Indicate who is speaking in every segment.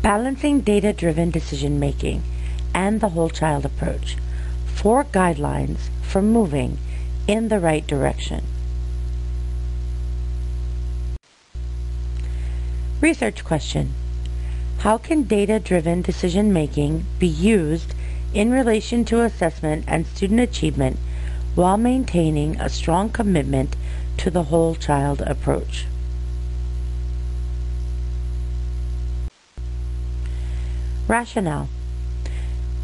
Speaker 1: Balancing data-driven decision-making and the whole child approach. 4 guidelines for moving in the right direction. Research question. How can data-driven decision-making be used in relation to assessment and student achievement while maintaining a strong commitment to the whole child approach? Rationale.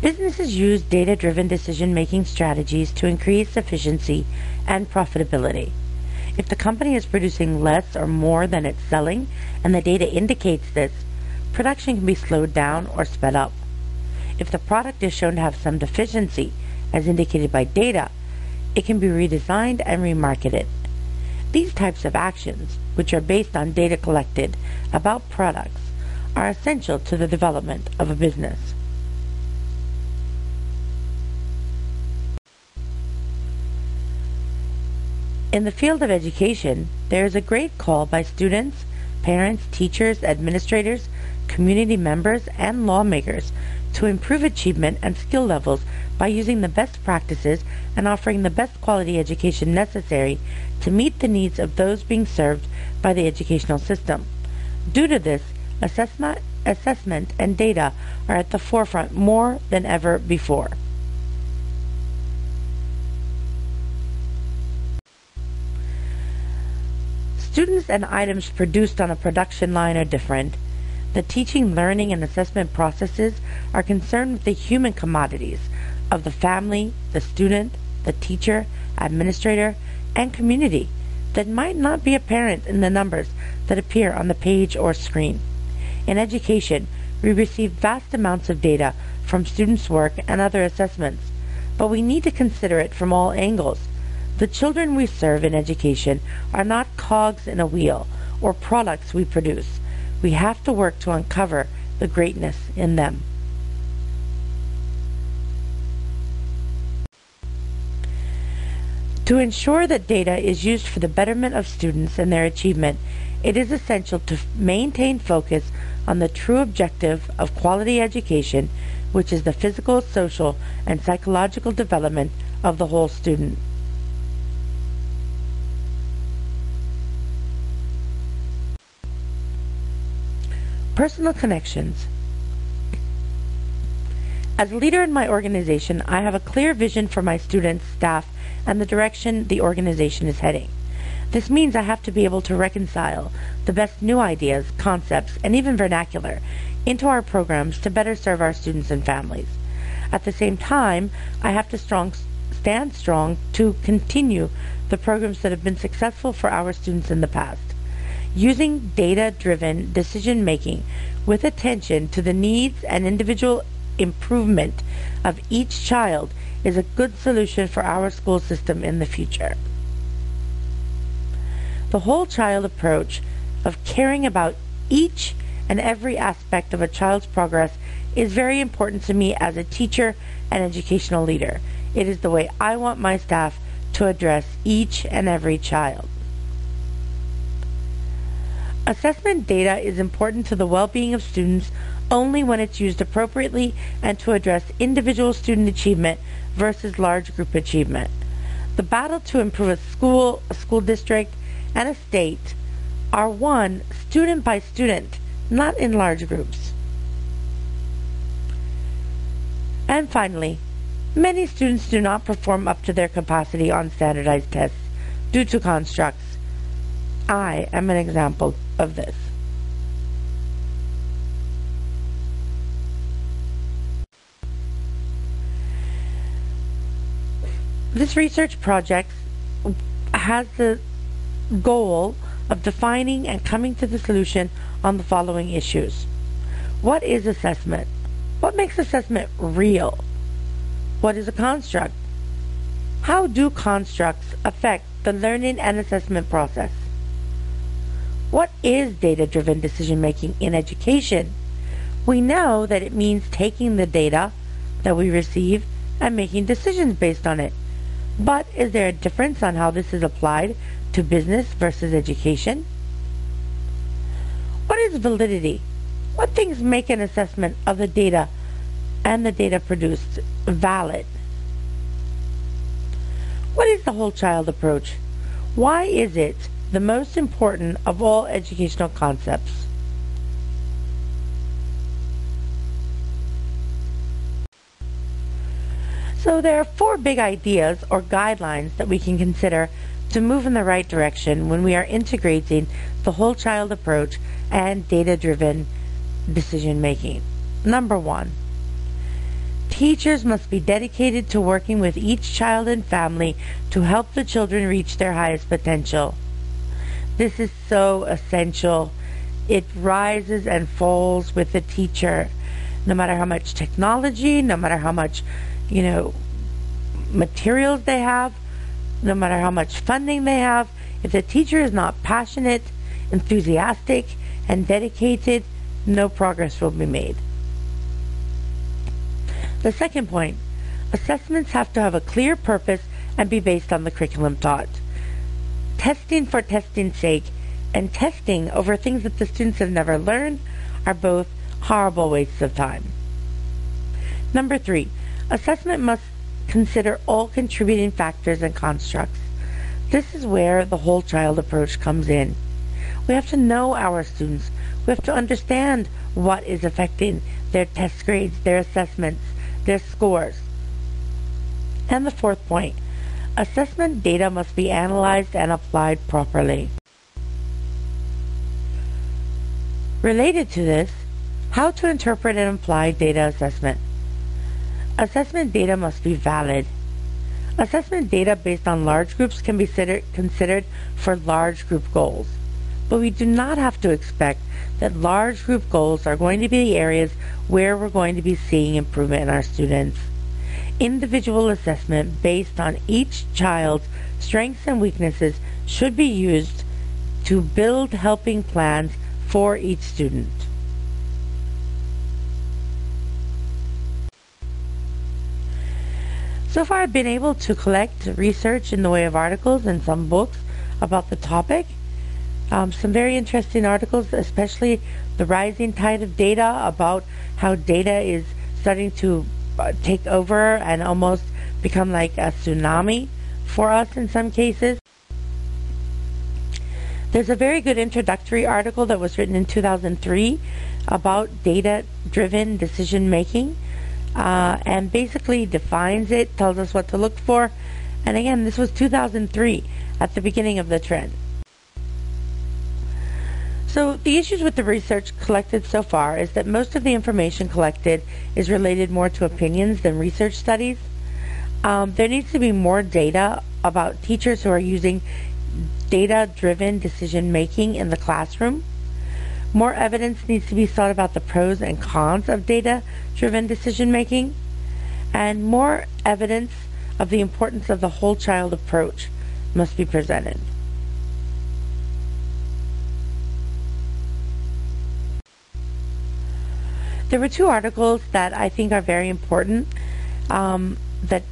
Speaker 1: Businesses use data-driven decision-making strategies to increase efficiency and profitability. If the company is producing less or more than it's selling, and the data indicates this, production can be slowed down or sped up. If the product is shown to have some deficiency, as indicated by data, it can be redesigned and remarketed. These types of actions, which are based on data collected about products, are essential to the development of a business. In the field of education, there is a great call by students, parents, teachers, administrators, community members, and lawmakers to improve achievement and skill levels by using the best practices and offering the best quality education necessary to meet the needs of those being served by the educational system. Due to this, assessment and data are at the forefront more than ever before. Students and items produced on a production line are different. The teaching, learning, and assessment processes are concerned with the human commodities of the family, the student, the teacher, administrator, and community that might not be apparent in the numbers that appear on the page or screen. In education, we receive vast amounts of data from students' work and other assessments, but we need to consider it from all angles. The children we serve in education are not cogs in a wheel or products we produce. We have to work to uncover the greatness in them. To ensure that data is used for the betterment of students and their achievement, it is essential to maintain focus on the true objective of quality education, which is the physical, social, and psychological development of the whole student. Personal connections. As a leader in my organization, I have a clear vision for my students, staff, and the direction the organization is heading. This means I have to be able to reconcile the best new ideas, concepts, and even vernacular into our programs to better serve our students and families. At the same time, I have to stand strong to continue the programs that have been successful for our students in the past. Using data-driven decision-making with attention to the needs and individual improvement of each child is a good solution for our school system in the future. The whole child approach of caring about each and every aspect of a child's progress is very important to me as a teacher and educational leader. It is the way I want my staff to address each and every child. Assessment data is important to the well-being of students only when it's used appropriately and to address individual student achievement versus large group achievement. The battle to improve a school district, and a state are won student by student, not in large groups. And finally, many students do not perform up to their capacity on standardized tests due to constructs. I am an example of this. This research project has the goal of defining and coming to the solution on the following issues. What is assessment? What makes assessment real? What is a construct? How do constructs affect the learning and assessment process? What is data-driven decision-making in education? We know that it means taking the data that we receive and making decisions based on it. But is there a difference on how this is applied to business versus education? What is validity? What things make an assessment of the data and the data produced valid? What is the whole child approach? Why is it the most important of all educational concepts? So there are 4 big ideas or guidelines that we can consider to move in the right direction when we are integrating the whole child approach and data-driven decision making. Number 1, teachers must be dedicated to working with each child and family to help the children reach their highest potential. This is so essential. It rises and falls with the teacher. No matter how much technology, no matter how much, materials they have, no matter how much funding they have, if the teacher is not passionate, enthusiastic, and dedicated, no progress will be made. The second point, assessments have to have a clear purpose and be based on the curriculum taught. Testing for testing's sake and testing over things that the students have never learned are both horrible wastes of time. Number 3, assessment must consider all contributing factors and constructs. This is where the whole child approach comes in. We have to know our students. We have to understand what is affecting their test grades, their assessments, their scores. And the fourth point, assessment data must be analyzed and applied properly. Related to this, how to interpret and apply data assessment. Assessment data must be valid. Assessment data based on large groups can be considered for large group goals. But we do not have to expect that large group goals are going to be the areas where we're going to be seeing improvement in our students. Individual assessment based on each child's strengths and weaknesses should be used to build helping plans for each student. So far I've been able to collect research in the way of articles and some books about the topic. Some very interesting articles, especially the rising tide of data, about how data is starting to take over and almost become like a tsunami for us in some cases. There's a very good introductory article that was written in 2003 about data-driven decision making, and basically defines it, tells us what to look for. And again, this was 2003 at the beginning of the trend. So the issues with the research collected so far is that most of the information collected is related more to opinions than research studies. There needs to be more data about teachers who are using data-driven decision-making in the classroom. More evidence needs to be sought about the pros and cons of data-driven decision-making, and more evidence of the importance of the whole child approach must be presented. There were 2 articles that I think are very important that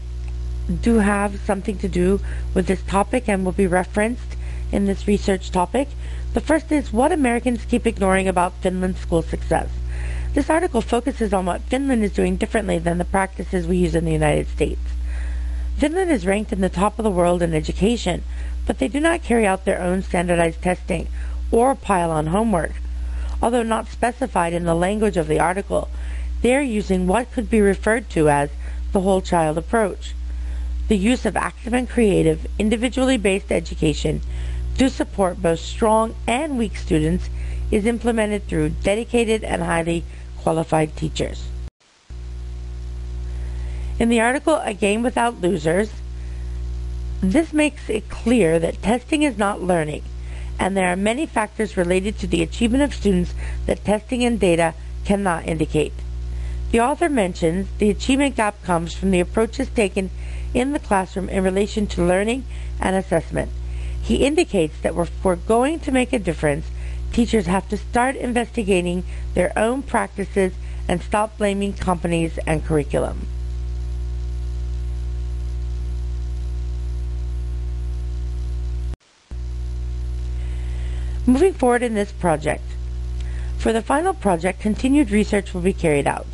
Speaker 1: do have something to do with this topic and will be referenced in this research topic. The first is What Americans Keep Ignoring About Finland's School Success. This article focuses on what Finland is doing differently than the practices we use in the United States. Finland is ranked in the top of the world in education, but they do not carry out their own standardized testing or pile on homework. Although not specified in the language of the article, they are using what could be referred to as the whole child approach. The use of active and creative, individually based education to support both strong and weak students is implemented through dedicated and highly qualified teachers. In the article, A Game Without Losers, this makes it clear that testing is not learning, and there are many factors related to the achievement of students that testing and data cannot indicate. The author mentions the achievement gap comes from the approaches taken in the classroom in relation to learning and assessment. He indicates that if we're going to make a difference, teachers have to start investigating their own practices and stop blaming companies and curriculum. Moving forward in this project, For the final project, continued research will be carried out.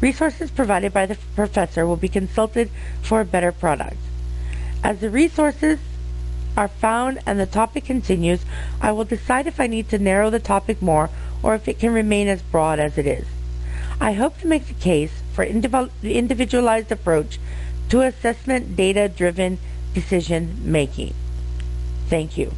Speaker 1: Resources provided by the professor will be consulted for a better product. As the resources are found and the topic continues, I will decide if I need to narrow the topic more or if it can remain as broad as it is. I hope to make the case for individualized approach to assessment data-driven decision making. Thank you.